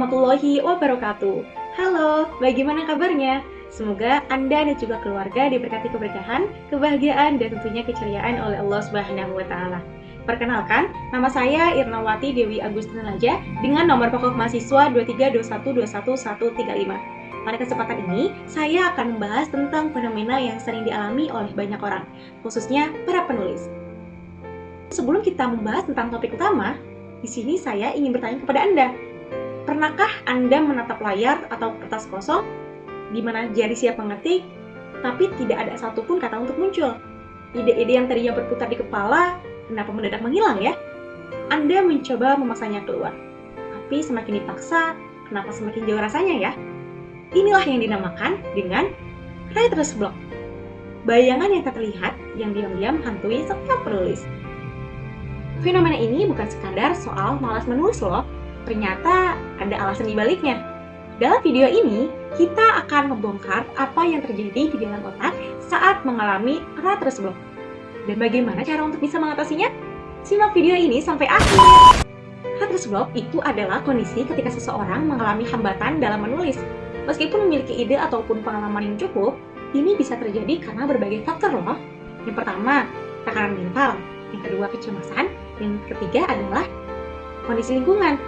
warahmatullahi wabarakatuh. Halo, bagaimana kabarnya? Semoga Anda dan juga keluarga diberkati keberkahan, kebahagiaan, dan tentunya keceriaan oleh Allah Subhanahu wa Ta'ala. Perkenalkan, nama saya Irnawati Dewi Agustina Laja dengan nomor pokok mahasiswa 232121135. Pada kesempatan ini, saya akan membahas tentang fenomena yang sering dialami oleh banyak orang, khususnya para penulis. Sebelum kita membahas tentang topik utama, di sini saya ingin bertanya kepada Anda. Pernahkah Anda menatap layar atau kertas kosong, di mana jari siap mengetik, tapi tidak ada satupun kata untuk muncul? Ide-ide yang tadinya berputar di kepala, kenapa mendadak menghilang ya? Anda mencoba memaksanya keluar, tapi semakin dipaksa, kenapa semakin jauh rasanya ya? Inilah yang dinamakan dengan writer's block. Bayangan yang tak terlihat, yang diam-diam hantui setiap penulis. Fenomena ini bukan sekadar soal malas menulis loh, ternyata ada alasan dibaliknya. Dalam video ini, kita akan membongkar apa yang terjadi di dalam otak saat mengalami writer's block. Dan bagaimana cara untuk bisa mengatasinya? Simak video ini sampai akhir. Writer's block itu adalah kondisi ketika seseorang mengalami hambatan dalam menulis. Meskipun memiliki ide ataupun pengalaman yang cukup, ini bisa terjadi karena berbagai faktor loh. Yang pertama, tekanan mental. Yang kedua, kecemasan. Yang ketiga adalah kondisi lingkungan.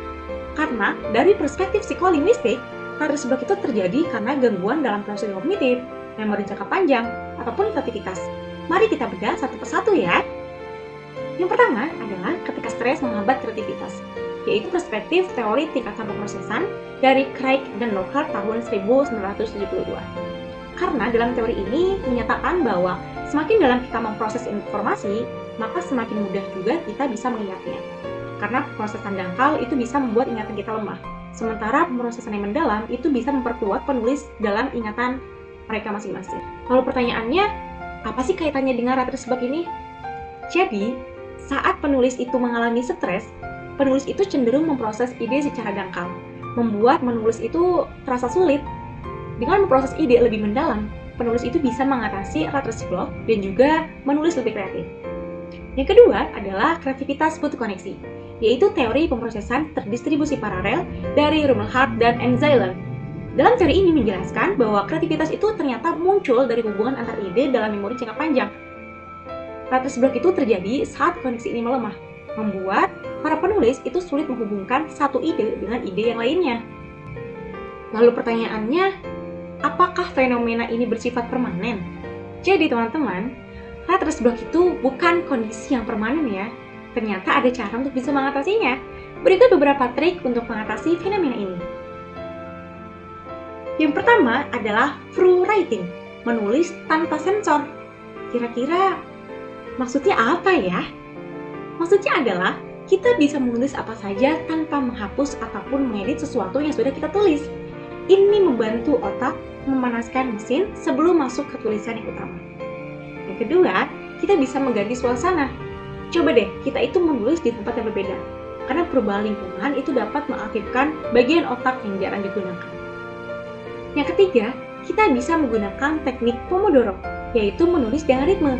Karena dari perspektif psikolinguistik, writer's block itu terjadi karena gangguan dalam proses kognitif, memori jangka panjang, ataupun kreativitas. Mari kita bedah satu persatu ya. Yang pertama adalah ketika stres menghambat kreativitas, yaitu perspektif teori tingkatan pemrosesan dari Craig dan Lockhart tahun 1972. Karena dalam teori ini menyatakan bahwa semakin dalam kita memproses informasi, maka semakin mudah juga kita bisa mengingatnya. Karena pemrosesan dangkal itu bisa membuat ingatan kita lemah. Sementara pemrosesan yang mendalam itu bisa memperkuat penulis dalam ingatan mereka masing-masing. Lalu pertanyaannya, apa sih kaitannya dengan writer's block ini? Jadi, saat penulis itu mengalami stres, penulis itu cenderung memproses ide secara dangkal, membuat menulis itu terasa sulit. Dengan memproses ide lebih mendalam, penulis itu bisa mengatasi writer's block dan juga menulis lebih kreatif. Yang kedua adalah kreativitas butuh koneksi, yaitu teori pemrosesan terdistribusi paralel dari Rumelhart dan Engzeiler. Dalam teori ini menjelaskan bahwa kreativitas itu ternyata muncul dari hubungan antar ide dalam memori jangka panjang. Writer's block itu terjadi saat koneksi ini melemah, membuat para penulis itu sulit menghubungkan satu ide dengan ide yang lainnya. Lalu pertanyaannya, apakah fenomena ini bersifat permanen? Jadi teman-teman, writer's block itu bukan kondisi yang permanen ya. Ternyata ada cara untuk bisa mengatasinya. Berikut beberapa trik untuk mengatasi fenomena ini. Yang pertama adalah free writing, menulis tanpa sensor. Kira-kira maksudnya apa ya? Maksudnya adalah kita bisa menulis apa saja tanpa menghapus ataupun mengedit sesuatu yang sudah kita tulis. Ini membantu otak memanaskan mesin sebelum masuk ke tulisan yang utama. Yang kedua, kita bisa mengganti suasana. Coba deh, kita itu menulis di tempat yang berbeda. Karena perubahan lingkungan itu dapat mengaktifkan bagian otak yang jarang digunakan. Yang ketiga, kita bisa menggunakan teknik Pomodoro, yaitu menulis dengan ritme.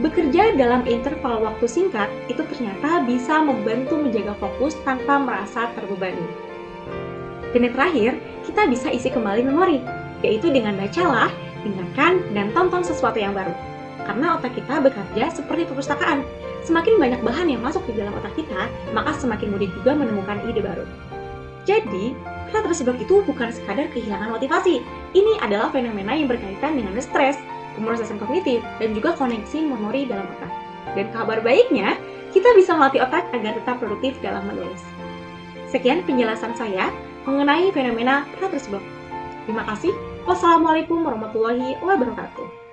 Bekerja dalam interval waktu singkat itu ternyata bisa membantu menjaga fokus tanpa merasa terbebani. Dan yang terakhir, kita bisa isi kembali memori, yaitu dengan bacalah, dengarkan, dan tonton sesuatu yang baru. Karena otak kita bekerja seperti perpustakaan. Semakin banyak bahan yang masuk di dalam otak kita, maka semakin mudah juga menemukan ide baru. Jadi, writer's block itu bukan sekadar kehilangan motivasi. Ini adalah fenomena yang berkaitan dengan stres, pemrosesan kognitif, dan juga koneksi memori dalam otak. Dan kabar baiknya, kita bisa melatih otak agar tetap produktif dalam menulis. Sekian penjelasan saya mengenai fenomena writer's block. Terima kasih. Wassalamualaikum warahmatullahi wabarakatuh.